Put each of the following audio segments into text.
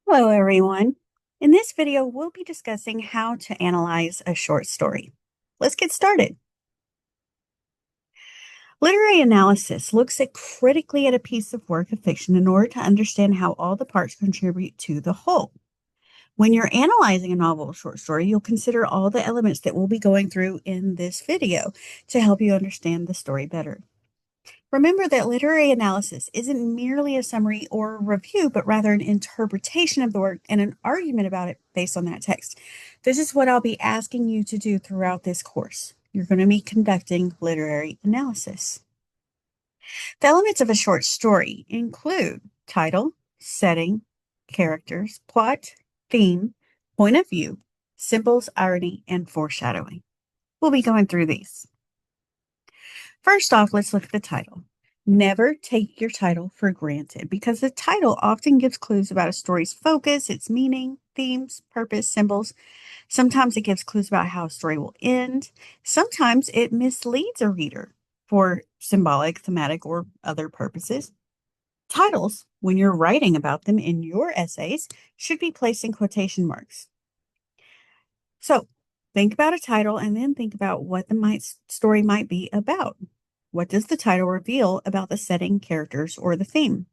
Hello, everyone. In this video, we'll be discussing how to analyze a short story. Let's get started. Literary analysis looks critically at a piece of work of fiction in order to understand how all the parts contribute to the whole. When you're analyzing a novel or short story, you'll consider all the elements that we'll be going through in this video to help you understand the story better. Remember that literary analysis isn't merely a summary or a review, but rather an interpretation of the work and an argument about it based on that text. This is what I'll be asking you to do throughout this course. You're going to be conducting literary analysis. The elements of a short story include title, setting, characters, plot, theme, point of view, symbols, irony, and foreshadowing. We'll be going through these. First off, let's look at the title. Never take your title for granted because the title often gives clues about a story's focus, its meaning, themes, purpose, symbols. Sometimes it gives clues about how a story will end. Sometimes it misleads a reader for symbolic, thematic, or other purposes. Titles, when you're writing about them in your essays, should be placed in quotation marks. So think about a title and then think about what the story might be about. What does the title reveal about the setting, characters, or the theme?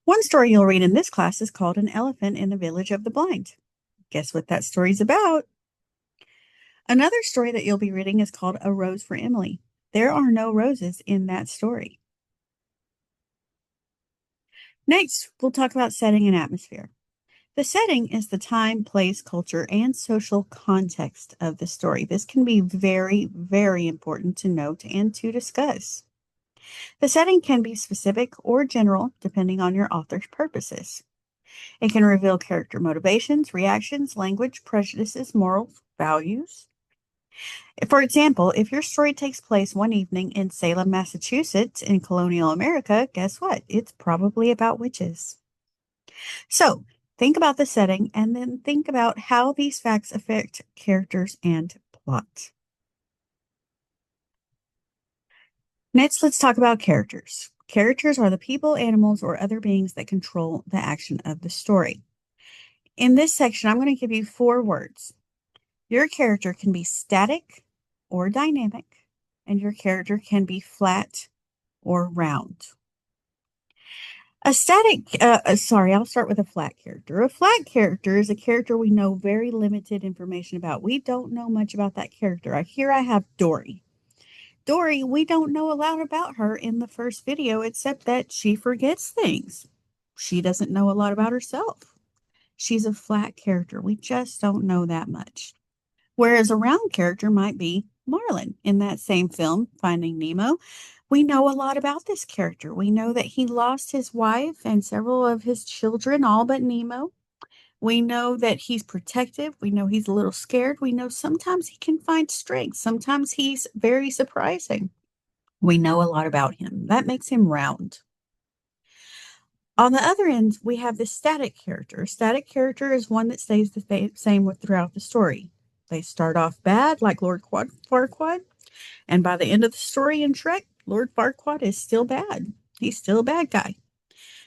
One story you'll read in this class is called An Elephant in the Village of the Blind. Guess what that story's about? Another story that you'll be reading is called A Rose for Emily. There are no roses in that story. Next, we'll talk about setting and atmosphere. The setting is the time, place, culture, and social context of the story. This can be very, very important to note and to discuss. The setting can be specific or general, depending on your author's purposes. It can reveal character motivations, reactions, language, prejudices, morals, values. For example, if your story takes place one evening in Salem, Massachusetts, in colonial America, guess what? It's probably about witches. So, think about the setting and then think about how these facts affect characters and plot. Next, let's talk about characters. Characters are the people, animals, or other beings that control the action of the story. In this section, I'm going to give you 4 words. Your character can be static or dynamic, and your character can be flat or round. I'll start with a flat character. A flat character is a character we know very limited information about. We don't know much about that character. Here I have Dory. Dory, we don't know a lot about her in the first video, except that she forgets things. She doesn't know a lot about herself. She's a flat character. We just don't know that much. Whereas a round character might be Marlin in that same film, Finding Nemo. We know a lot about this character. We know that he lost his wife and several of his children, all but Nemo. We know that he's protective. We know he's a little scared. We know sometimes he can find strength. Sometimes he's very surprising. We know a lot about him. That makes him round. On the other end, we have the static character. Static character is one that stays the same throughout the story. They start off bad, like Lord Farquaad, and by the end of the story in Shrek, Lord Farquaad is still bad. He's still a bad guy.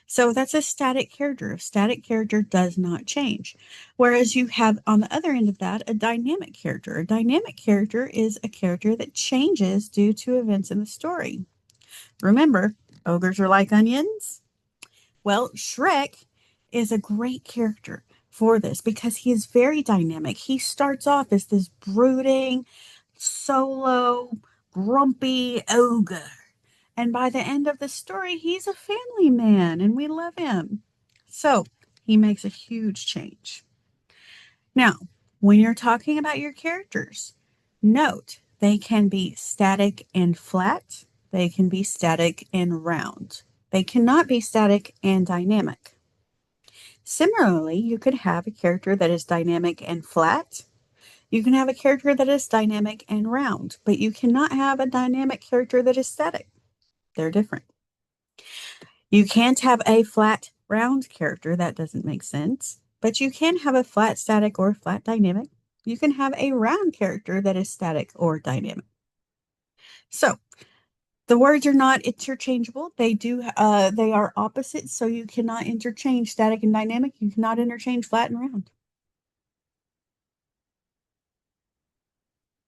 So that's a static character. A static character does not change. Whereas you have on the other end of that a dynamic character. A dynamic character is a character that changes due to events in the story. Remember, ogres are like onions. Well, Shrek is a great character for this because he is very dynamic. He starts off as this brooding, solo, grumpy ogre. And by the end of the story, he's a family man and we love him. So he makes a huge change. Now, when you're talking about your characters, note they can be static and flat, they can be static and round. They cannot be static and dynamic. Similarly, you could have a character that is dynamic and flat. You can have a character that is dynamic and round, but you cannot have a dynamic character that is static. They're different. You can't have a flat, round character. That doesn't make sense. But you can have a flat, static, or flat dynamic. You can have a round character that is static or dynamic. So, The words are not interchangeable. They are opposites, so you cannot interchange static and dynamic. You cannot interchange flat and round.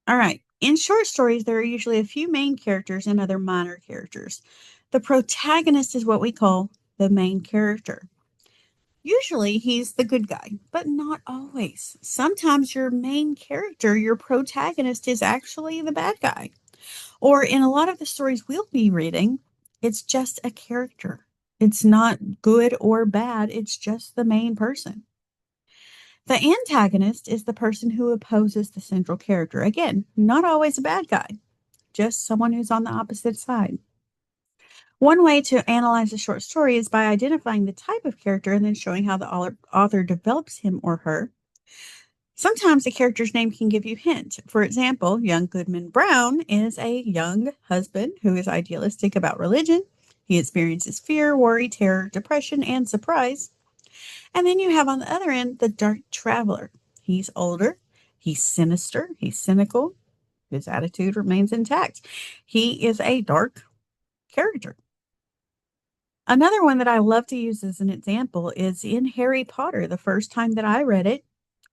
All right. In short stories, there are usually a few main characters and other minor characters. The protagonist is what we call the main character. Usually he's the good guy, but not always. Sometimes your main character, your protagonist, is actually the bad guy. Or in a lot of the stories we'll be reading, it's just a character. It's not good or bad, it's just the main person. The antagonist is the person who opposes the central character. Again, not always a bad guy, just someone who's on the opposite side. One way to analyze a short story is by identifying the type of character and then showing how the author develops him or her. Sometimes a character's name can give you hint. For example, young Goodman Brown is a young husband who is idealistic about religion. He experiences fear, worry, terror, depression, and surprise. And then you have on the other end the dark traveler. He's older, he's sinister, he's cynical, his attitude remains intact. He is a dark character. Another one that I love to use as an example is in Harry Potter. The first time that I read it,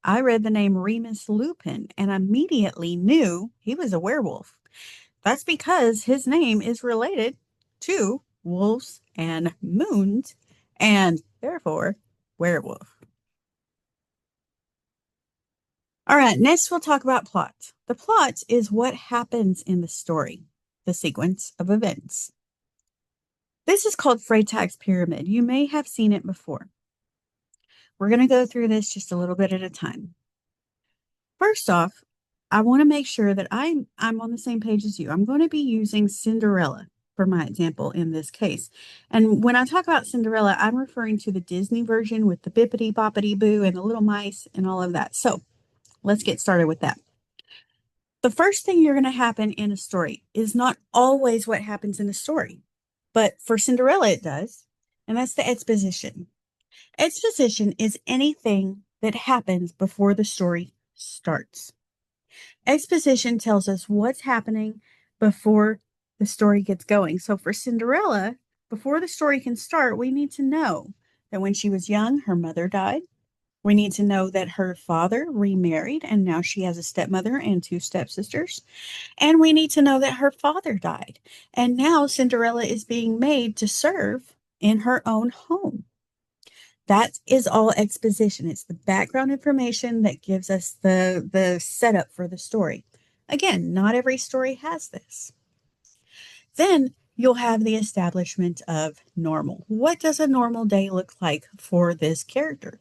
I read the name Remus Lupin and immediately knew he was a werewolf. That's because his name is related to wolves and moons, and therefore werewolf. All right, next we'll talk about plot. The plot is what happens in the story, the sequence of events. This is called Freytag's Pyramid. You may have seen it before. We're going to go through this just a little bit at a time. First off, I want to make sure that I'm on the same page as you. I'm going to be using Cinderella for my example in this case. And when I talk about Cinderella, I'm referring to the Disney version with the bippity boppity boo and the little mice and all of that. So let's get started with that. The first thing you're going to happen in a story is not always what happens in a story, but for Cinderella it does, and that's the exposition. Exposition is anything that happens before the story starts. Exposition tells us what's happening before the story gets going. So for Cinderella, before the story can start, we need to know that when she was young, her mother died. We need to know that her father remarried and now she has a stepmother and two stepsisters. And we need to know that her father died. And now Cinderella is being made to serve in her own home. That is all exposition. It's the background information that gives us the setup for the story. Again, not every story has this. Then you'll have the establishment of normal. What does a normal day look like for this character?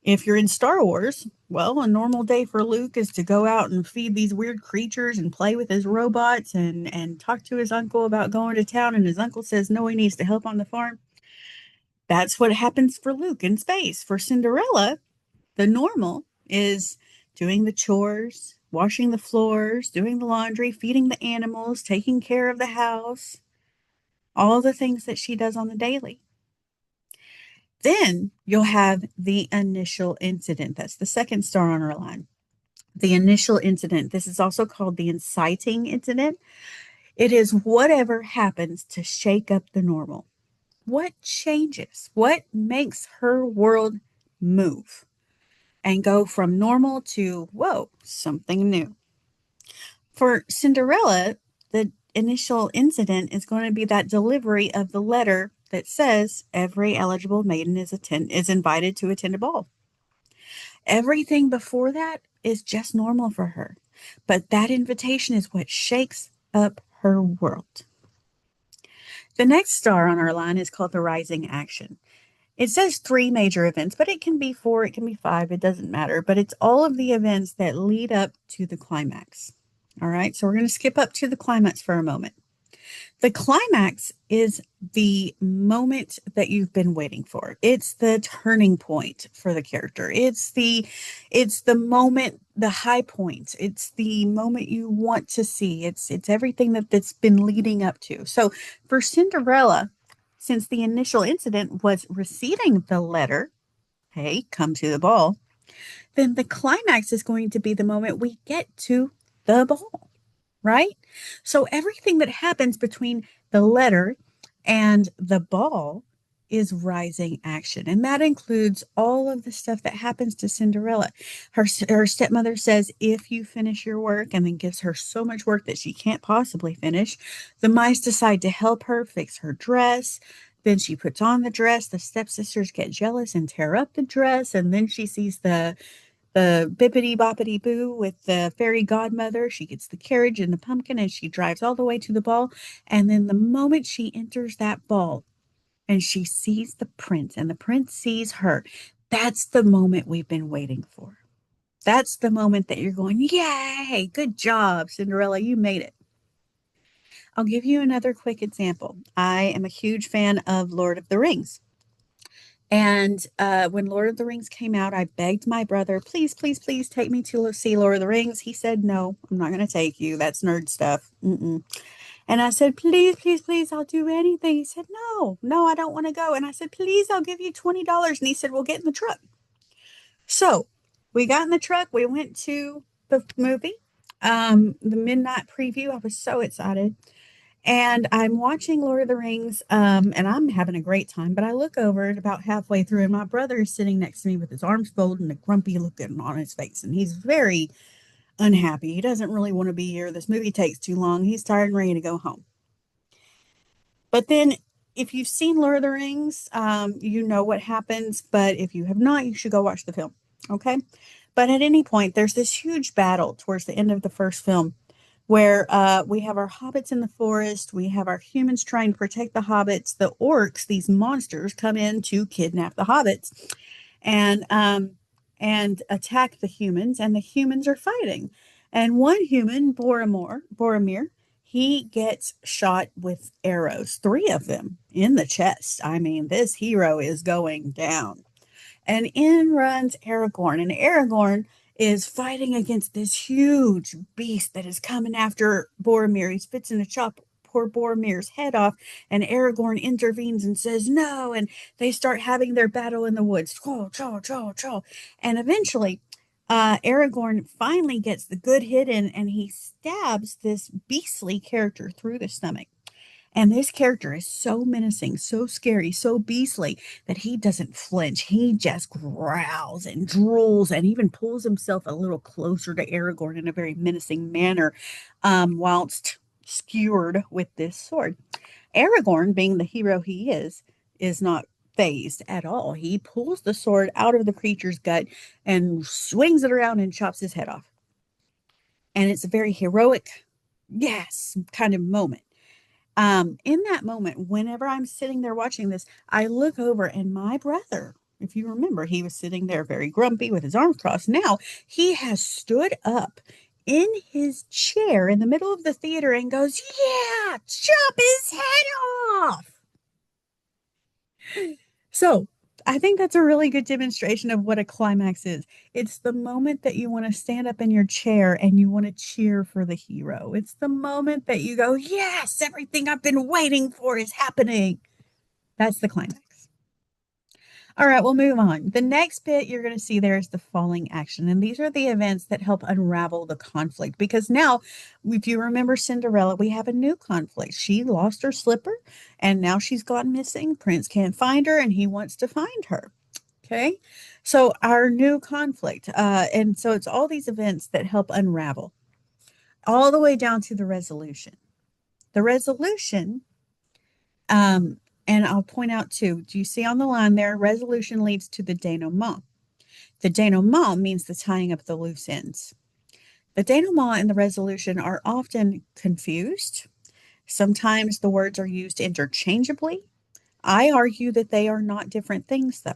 If you're in Star Wars, well, a normal day for Luke is to go out and feed these weird creatures and play with his robots and talk to his uncle about going to town. And his uncle says, no, he needs to help on the farm. That's what happens for Luke in space. For Cinderella, the normal is doing the chores, washing the floors, doing the laundry, feeding the animals, taking care of the house, all the things that she does on the daily. Then you'll have the initial incident. That's the second star on our line. The initial incident. This is also called the inciting incident. It is whatever happens to shake up the normal. What changes? What makes her world move and go from normal to, whoa, something new? For Cinderella, the initial incident is going to be that delivery of the letter that says every eligible maiden is invited to attend a ball. Everything before that is just normal for her, but that invitation is what shakes up her world. The next star on our line is called the rising action. It says 3 major events, but it can be 4, it can be 5, it doesn't matter. But it's all of the events that lead up to the climax. All right, so we're going to skip up to the climax for a moment. The climax is the moment that you've been waiting for. It's the turning point for the character. It's the moment, the high point. It's the moment you want to see. It's everything that's been leading up to. So for Cinderella, since the initial incident was receiving the letter, hey, come to the ball, then the climax is going to be the moment we get to the ball. right? So everything that happens between the letter and the ball is rising action. And that includes all of the stuff that happens to Cinderella. Her stepmother says, if you finish your work, and then gives her so much work that she can't possibly finish. The mice decide to help her fix her dress. Then she puts on the dress. The stepsisters get jealous and tear up the dress. And then she sees the bippity boppity boo with the fairy godmother. She gets the carriage and the pumpkin and she drives all the way to the ball. And then the moment she enters that ball and she sees the prince and the prince sees her, that's the moment we've been waiting for. That's the moment that you're going, yay, good job, Cinderella, you made it. I'll give you another quick example. I am a huge fan of Lord of the Rings. And when Lord of the Rings came out, I begged my brother, please, please, please take me to see Lord of the Rings. He said, no, I'm not going to take you. That's nerd stuff. Mm-mm. And I said, please, please, please, I'll do anything. He said, no, no, I don't want to go. And I said, please, I'll give you $20. And he said, well, get in the truck. So we got in the truck. We went to the movie, the midnight preview. I was so excited. And I'm watching Lord of the Rings, and I'm having a great time. But I look over at about halfway through, and my brother is sitting next to me with his arms folded and a grumpy look on his face. And he's very unhappy. He doesn't really want to be here. This movie takes too long. He's tired and ready to go home. But then, if you've seen Lord of the Rings, you know what happens. But if you have not, you should go watch the film. Okay. But at any point, there's this huge battle towards the end of the first film where we have our hobbits in the forest, we have our humans trying to protect the hobbits. The orcs, these monsters, come in to kidnap the hobbits and attack the humans, and the humans are fighting. And one human, Boromir, he gets shot with arrows, three of them in the chest. I mean, this hero is going down. And in runs Aragorn, and Aragorn is fighting against this huge beast that is coming after Boromir. He's fixing to chop poor Boromir's head off, and Aragorn intervenes and says no, and they start having their battle in the woods. Chow, chow, chow, chow. And eventually, Aragorn finally gets the good hit in, and he stabs this beastly character through the stomach. And this character is so menacing, so scary, so beastly that he doesn't flinch. He just growls and drools and even pulls himself a little closer to Aragorn in a very menacing manner, whilst skewered with this sword. Aragorn, being the hero he is not phased at all. He pulls the sword out of the creature's gut and swings it around and chops his head off. And it's a very heroic, yes, kind of moment. In that moment, whenever I'm sitting there watching this, I look over and my brother, if you remember, he was sitting there very grumpy with his arms crossed. Now he has stood up in his chair in the middle of the theater and goes, yeah, chop his head off. So I think that's a really good demonstration of what a climax is. It's the moment that you want to stand up in your chair and you want to cheer for the hero. It's the moment that you go, yes, everything I've been waiting for is happening. That's the climax. All right, we'll move on. The next bit you're going to see there is the falling action. And these are the events that help unravel the conflict. Because now, if you remember Cinderella, we have a new conflict. She lost her slipper and now she's gone missing. Prince can't find her and he wants to find her. Okay. So our new conflict. And so it's all these events that help unravel all the way down to the resolution. The resolution, and I'll point out too, do you see on the line there, resolution leads to the denouement. The denouement means the tying up the loose ends. The denouement and the resolution are often confused. Sometimes the words are used interchangeably. I argue that they are not different things, though.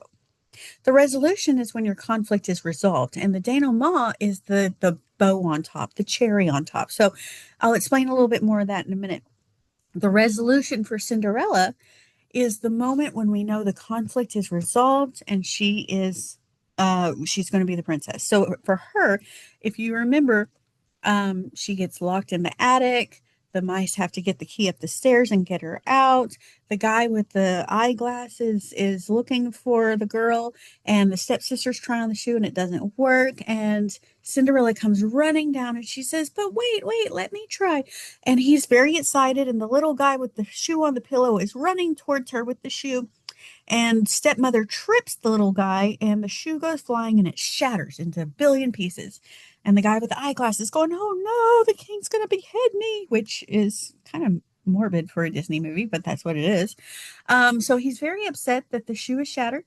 The resolution is when your conflict is resolved, and the denouement is the bow on top, the cherry on top. So I'll explain a little bit more of that in a minute. The resolution for Cinderella is the moment when we know the conflict is resolved and she's going to be the princess. So for her, if you remember, she gets locked in the attic. The mice have to get the key up the stairs and get her out. The guy with the eyeglasses is looking for the girl, and the stepsister's trying on the shoe and it doesn't work. And Cinderella comes running down and she says, "But wait, wait, let me try." And he's very excited. And the little guy with the shoe on the pillow is running towards her with the shoe. And stepmother trips the little guy, and the shoe goes flying and it shatters into a billion pieces. And the guy with the eyeglasses going, "Oh no, the king's going to behead me," which is kind of morbid for a Disney movie, but that's what it is. So he's very upset that the shoe is shattered.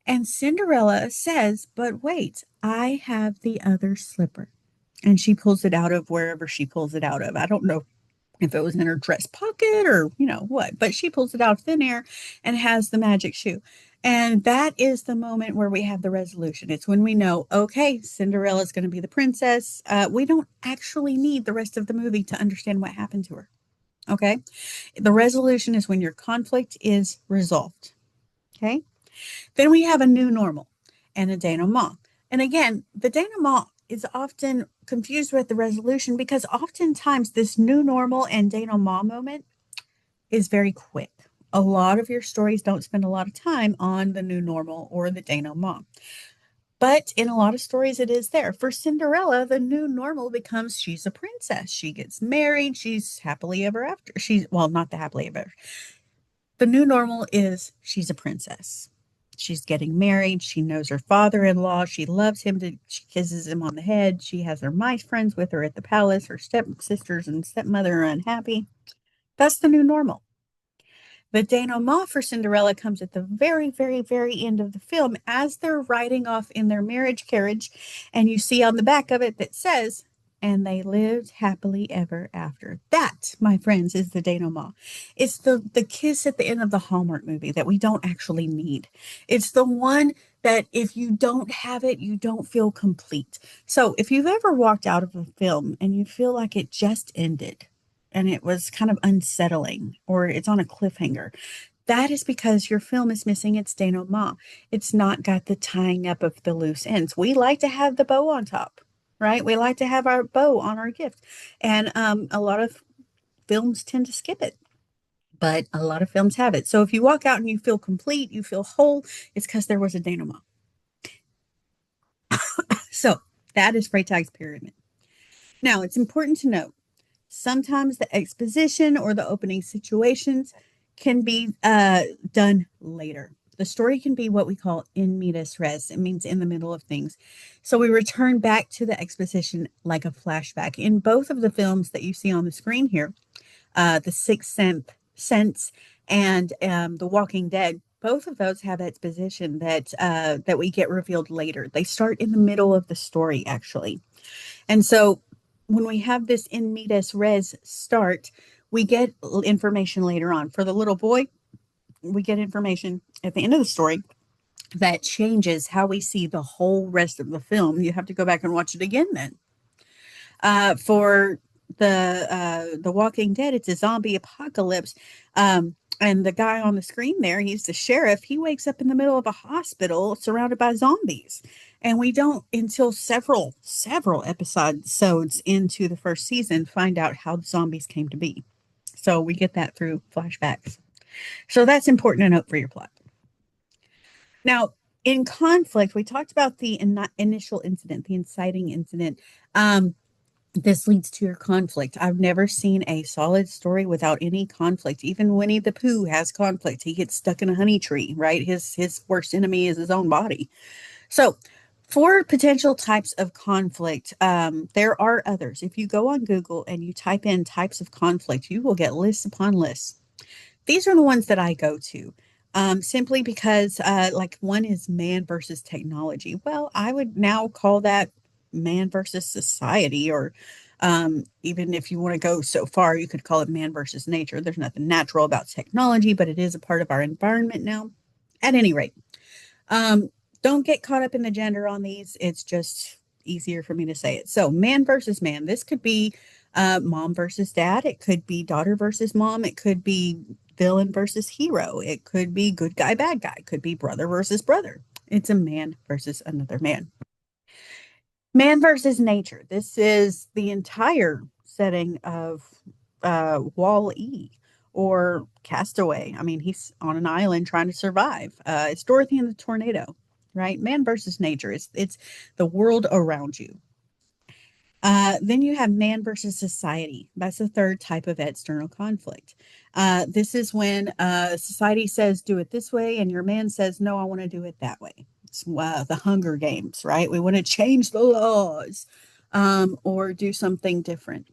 And Cinderella says, "But wait, I have the other slipper." And she pulls it out of wherever she pulls it out of. I don't know if it was in her dress pocket or what, but she pulls it out of thin air and has the magic shoe. And that is the moment where we have the resolution. It's when we know, okay, Cinderella's going to be the princess. We don't actually need the rest of the movie to understand what happened to her. Okay. The resolution is when your conflict is resolved. Okay. Then we have a new normal and a denouement. And again, the denouement is often confused with the resolution because oftentimes this new normal and denouement moment is very quick. A lot of your stories don't spend a lot of time on the new normal or the denouement. But in a lot of stories, it is there. For Cinderella, the new normal becomes she's a princess. She gets married. She's happily ever after. Well, not the happily ever after. The new normal is she's a princess. She's getting married. She knows her father-in-law. She loves him. She kisses him on the head. She has her mice friends with her at the palace. Her stepsisters and stepmother are unhappy. That's the new normal. The denouement for Cinderella comes at the very, very, very end of the film as they're riding off in their marriage carriage. And you see on the back of it that says, "And they lived happily ever after." That, my friends, is the denouement. It's the kiss at the end of the Hallmark movie that we don't actually need. It's the one that if you don't have it, you don't feel complete. So if you've ever walked out of a film and you feel like it just ended, and it was kind of unsettling, or it's on a cliffhanger, that is because your film is missing its denouement. It's not got the tying up of the loose ends. We like to have the bow on top, right? We like to have our bow on our gift. And a lot of films tend to skip it, but a lot of films have it. So if you walk out and you feel complete, you feel whole, it's because there was a denouement. So that is Freytag's pyramid. Now, it's important to note sometimes the exposition or the opening situations can be done later. The story can be what we call in medias res. It means in the middle of things. So we return back to the exposition like a flashback. In both of the films that you see on the screen here, The Sixth Sense and The Walking Dead, both of those have exposition that we get revealed later. They start in the middle of the story, actually. And so when we have this in medias res start, we get information later on. For the little boy, we get information at the end of the story that changes how we see the whole rest of the film. You have to go back and watch it again then. For the Walking Dead, it's a zombie apocalypse. And the guy on the screen there, he's the sheriff. He wakes up in the middle of a hospital surrounded by zombies. And we don't until several episodes into the first season find out how the zombies came to be. So we get that through flashbacks. So that's important to note for your plot. Now, in conflict, we talked about the initial incident, the inciting incident. This leads to your conflict. I've never seen a solid story without any conflict. Even Winnie the Pooh has conflict. He gets stuck in a honey tree, right? His worst enemy is his own body. So, for potential types of conflict, there are others. If you go on Google and you type in types of conflict, you will get lists upon lists. These are the ones that I go to. Simply because, like, one is man versus technology. Well, I would now call that man versus society, or even if you want to go so far, you could call it man versus nature. There's nothing natural about technology, but it is a part of our environment now. At any rate, don't get caught up in the gender on these. It's just easier for me to say it. So, man versus man. This could be mom versus dad. It could be daughter versus mom. It could be villain versus hero. It could be good guy, bad guy. It could be brother versus brother. It's a man versus another man. Man versus nature. This is the entire setting of Wall-E or Castaway. I mean, he's on an island trying to survive. It's Dorothy and the Tornado, right? Man versus nature. It's the world around you. Then you have man versus society. That's the third type of external conflict. This is when society says, do it this way, and your man says, no, I want to do it that way. It's the Hunger Games, right? We want to change the laws or do something different.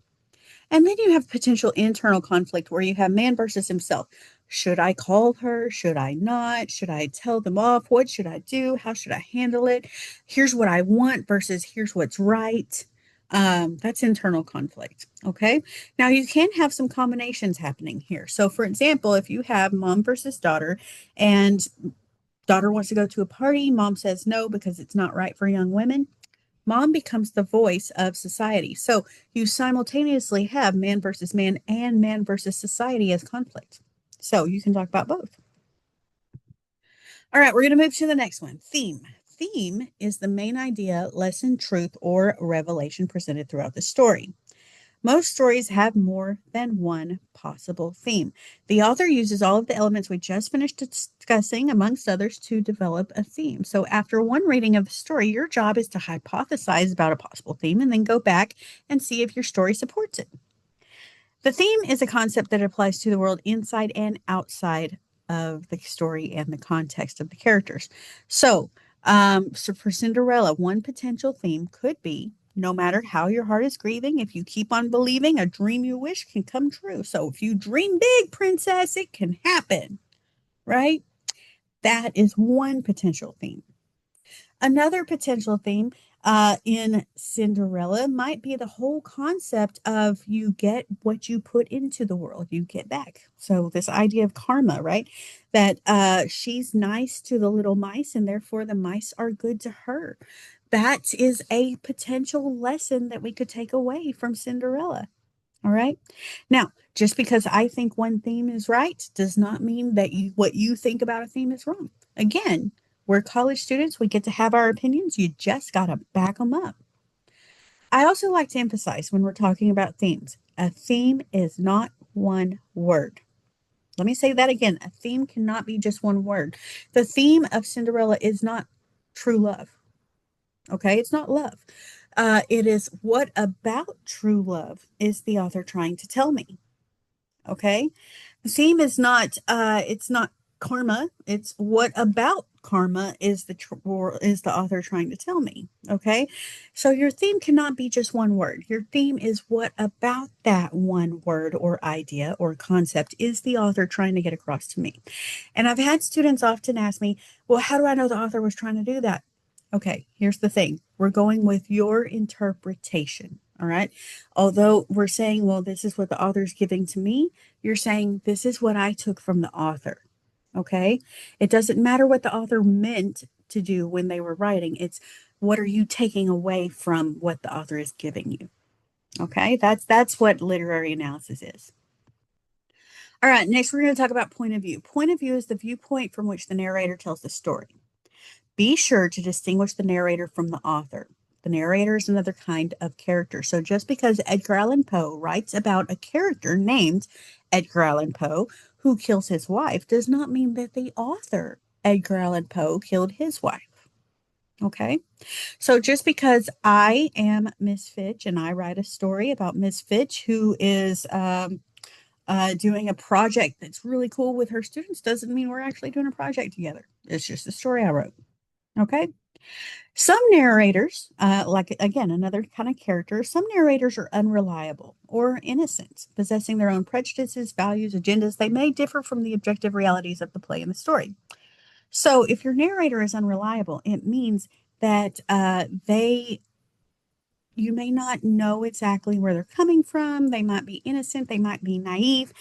And then you have potential internal conflict where you have man versus himself. Should I call her? Should I not? Should I tell them off? What should I do? How should I handle it? Here's what I want versus here's what's right. That's internal conflict. Okay. Now you can have some combinations happening here. So, for example, if you have mom versus daughter, and daughter wants to go to a party, mom says no because it's not right for young women. Mom becomes the voice of society. So you simultaneously have man versus man and man versus society as conflict. So you can talk about both. All right, we're going to move to the next one. Theme. Theme is the main idea, lesson, truth, or revelation presented throughout the story. Most stories have more than one possible theme. The author uses all of the elements we just finished discussing, amongst others, to develop a theme. So, after one reading of the story, your job is to hypothesize about a possible theme and then go back and see if your story supports it. The theme is a concept that applies to the world inside and outside of the story and the context of the characters. So for Cinderella, one potential theme could be no matter how your heart is grieving, if you keep on believing, a dream you wish can come true. So if you dream big, princess, it can happen, right? That is one potential theme. Another potential theme in Cinderella might be the whole concept of you get what you put into the world, you get back. So, this idea of karma, right? That she's nice to the little mice, and therefore the mice are good to her. That is a potential lesson that we could take away from Cinderella. All right. Now, just because I think one theme is right does not mean that what you think about a theme is wrong. Again, we're college students. We get to have our opinions. You just got to back them up. I also like to emphasize when we're talking about themes, a theme is not one word. Let me say that again. A theme cannot be just one word. The theme of Cinderella is not true love. Okay. It's not love. It is what about true love is the author trying to tell me? Okay. The theme is not it's not karma. It's what about karma is or is the author trying to tell me? Okay. So your theme cannot be just one word. Your theme is what about that one word or idea or concept is the author trying to get across to me? And I've had students often ask me, well, how do I know the author was trying to do that? Okay, here's the thing. We're going with your interpretation. All right. Although we're saying, well, this is what the author's giving to me, you're saying this is what I took from the author. Okay. It doesn't matter what the author meant to do when they were writing. It's what are you taking away from what the author is giving you? Okay. That's what literary analysis is. All right. Next, we're going to talk about point of view. Point of view is the viewpoint from which the narrator tells the story. Be sure to distinguish the narrator from the author. The narrator is another kind of character. So just because Edgar Allan Poe writes about a character named Edgar Allan Poe who kills his wife does not mean that the author, Edgar Allan Poe, killed his wife. Okay. So just because I am Miss Fitch and I write a story about Miss Fitch who is doing a project that's really cool with her students doesn't mean we're actually doing a project together. It's just a story I wrote. Okay. Some narrators, like again, another kind of character, some narrators are unreliable or innocent, possessing their own prejudices, values, agendas. They may differ from the objective realities of the play and the story. So if your narrator is unreliable, it means that you may not know exactly where they're coming from. They might be innocent. They might be naive.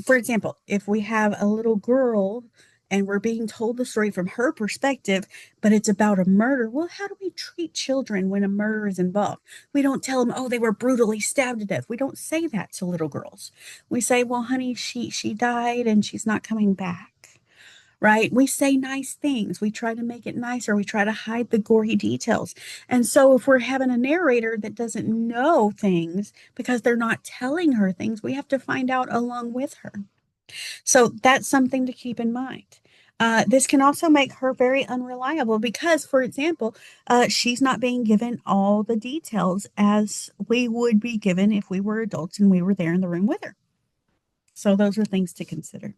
For example, if we have a little girl and we're being told the story from her perspective, but it's about a murder. Well, how do we treat children when a murder is involved? We don't tell them, oh, they were brutally stabbed to death. We don't say that to little girls. We say, well, honey, she died and she's not coming back. right? We say nice things. We try to make it nicer. We try to hide the gory details. And so if we're having a narrator that doesn't know things because they're not telling her things, we have to find out along with her. So that's something to keep in mind. This can also make her very unreliable because, for example, she's not being given all the details as we would be given if we were adults and we were there in the room with her. So those are things to consider.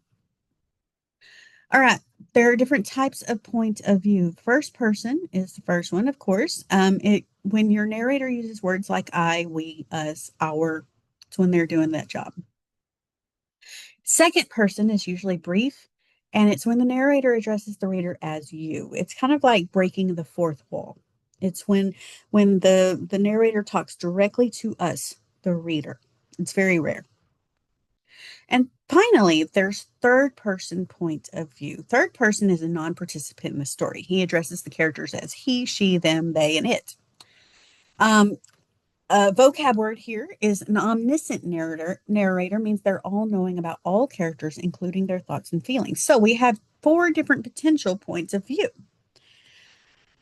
All right, there are different types of point of view. First person is the first one, of course. It when your narrator uses words like I, we, us, our, it's when they're doing that job. Second person is usually brief, and it's when the narrator addresses the reader as you. It's kind of like breaking the fourth wall. It's when the narrator talks directly to us, the reader. It's very rare. And finally, there's third person point of view. Third person is a non participant in the story. He addresses the characters as he, she, them, they, and it. Um, a vocab word here is an omniscient narrator. Narrator means they're all knowing about all characters, including their thoughts and feelings. So we have four different potential points of view.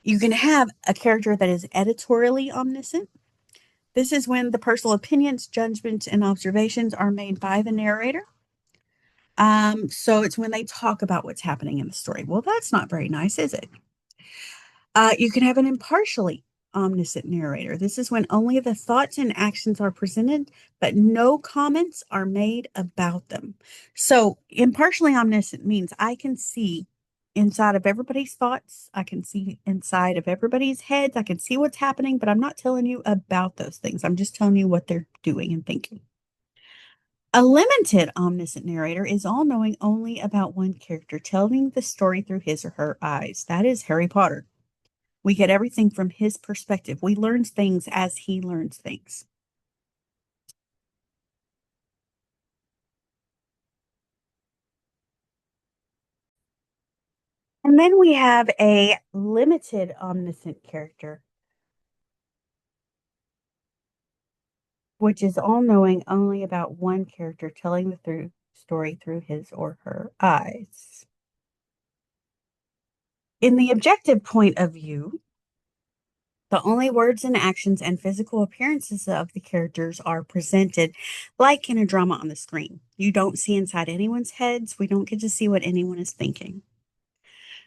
You can have a character that is editorially omniscient. This is when the personal opinions, judgments, and observations are made by the narrator. So it's when they talk about what's happening in the story. Well, that's not very nice, is it? You can have an impartially omniscient narrator. This is when only the thoughts and actions are presented, but no comments are made about them. So, impartially omniscient means I can see inside of everybody's thoughts, I can see inside of everybody's heads, I can see what's happening, but I'm not telling you about those things. I'm just telling you what they're doing and thinking. A limited omniscient narrator is all knowing only about one character, telling the story through his or her eyes. That is Harry Potter. We get everything from his perspective. We learn things as he learns things. And then we have a limited omniscient character, which is all knowing only about one character, telling the story through his or her eyes. In the objective point of view, the only words and actions and physical appearances of the characters are presented like in a drama on the screen. You don't see inside anyone's heads. We don't get to see what anyone is thinking.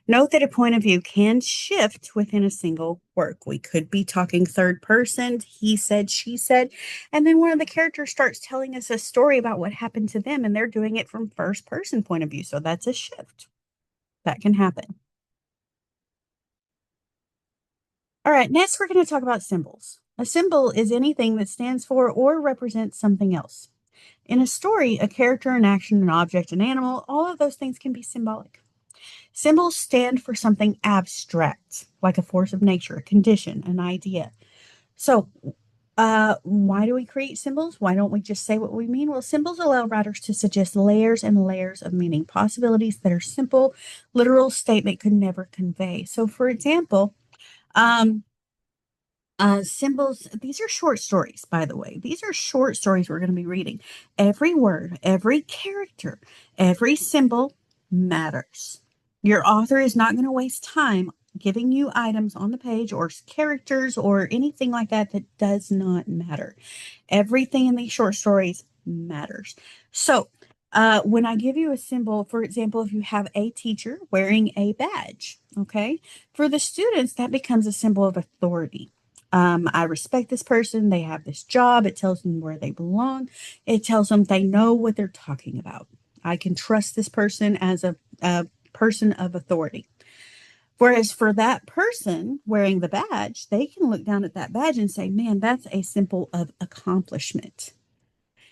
Note that a point of view can shift within a single work. We could be talking third person, he said, she said, and then one of the characters starts telling us a story about what happened to them, and they're doing it from first person point of view. So that's a shift that can happen. All right, next we're going to talk about symbols. A symbol is anything that stands for or represents something else. In a story, a character, an action, an object, an animal, all of those things can be symbolic. Symbols stand for something abstract, like a force of nature, a condition, an idea. So, why do we create symbols? Why don't we just say what we mean? Well, symbols allow writers to suggest layers and layers of meaning, possibilities that a simple, literal statement could never convey. So, for example, um, symbols, these are short stories, by the way. These are short stories we're going to be reading. Every word, every character, every symbol matters. Your author is not going to waste time giving you items on the page or characters or anything like that that does not matter. Everything in these short stories matters. So, when I give you a symbol, for example, if you have a teacher wearing a badge, okay, for the students, that becomes a symbol of authority. I respect this person. They have this job. It tells them where they belong. It tells them they know what they're talking about. I can trust this person as a person of authority. Whereas for that person wearing the badge, they can look down at that badge and say, man, that's a symbol of accomplishment.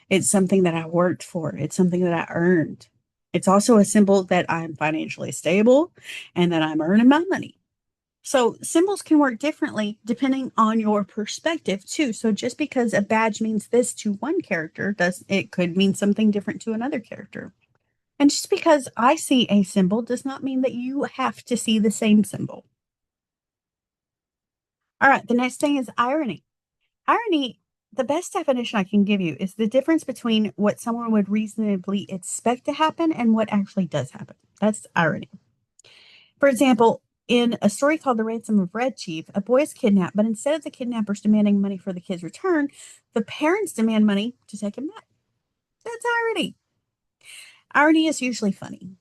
It's something that I worked for, it's something that I earned. It's also a symbol that I'm financially stable and that I'm earning my money. So symbols can work differently depending on your perspective too. So just because a badge means this to one character does it could mean something different to another character. And just because I see a symbol does not mean that you have to see the same symbol. All right, the next thing is irony. Irony, the best definition I can give you is the difference between what someone would reasonably expect to happen and what actually does happen. That's irony. For example, in a story called The Ransom of Red Chief, a boy is kidnapped, but instead of the kidnappers demanding money for the kid's return, the parents demand money to take him back. That's irony. Irony is usually funny,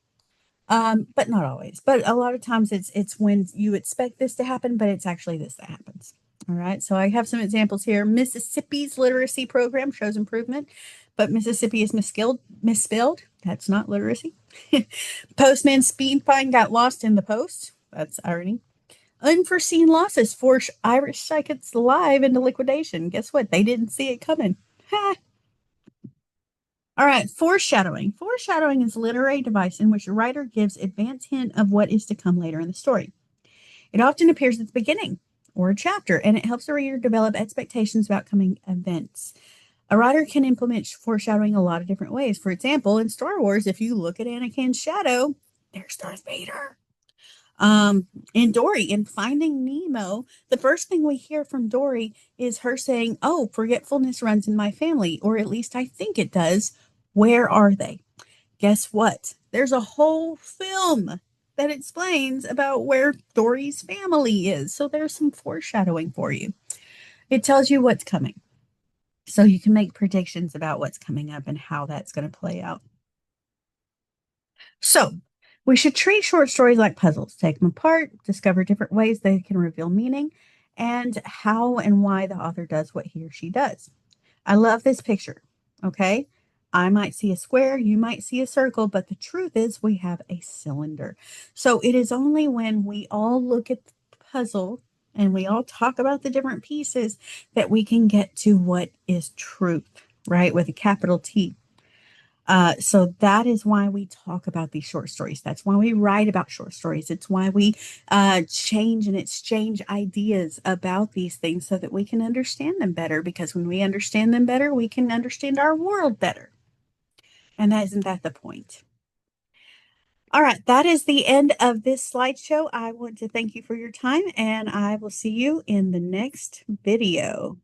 but not always. But a lot of times it's when you expect this to happen, but it's actually this that happens. All right. So I have some examples here. Mississippi's literacy program shows improvement, but Mississippi is misspelled. That's not literacy. Postman's speed fine got lost in the post. That's irony. Unforeseen losses force Irish psychics live into liquidation. Guess what? They didn't see it coming. Ha! All right, foreshadowing. Foreshadowing is a literary device in which a writer gives advance hint of what is to come later in the story. It often appears at the beginning or a chapter, and it helps the reader develop expectations about coming events. A writer can implement foreshadowing a lot of different ways. For example, in Star Wars, if you look at Anakin's shadow, there's Darth Vader. In Dory, in Finding Nemo, the first thing we hear from Dory is her saying, "Oh, forgetfulness runs in my family, or at least I think it does. Where are they?" Guess what? There's a whole film that explains about where Dory's family is. So there's some foreshadowing for you. It tells you what's coming. So you can make predictions about what's coming up and how that's going to play out. So we should treat short stories like puzzles, take them apart, discover different ways they can reveal meaning, and how and why the author does what he or she does. I love this picture. Okay. I might see a square, you might see a circle, but the truth is we have a cylinder. So it is only when we all look at the puzzle and we all talk about the different pieces that we can get to what is truth, right? With a capital T. So that is why we talk about these short stories. That's why we write about short stories. It's why we change and exchange ideas about these things so that we can understand them better. Because when we understand them better, we can understand our world better. And isn't that the point? All right, that is the end of this slideshow. I want to thank you for your time, and I will see you in the next video.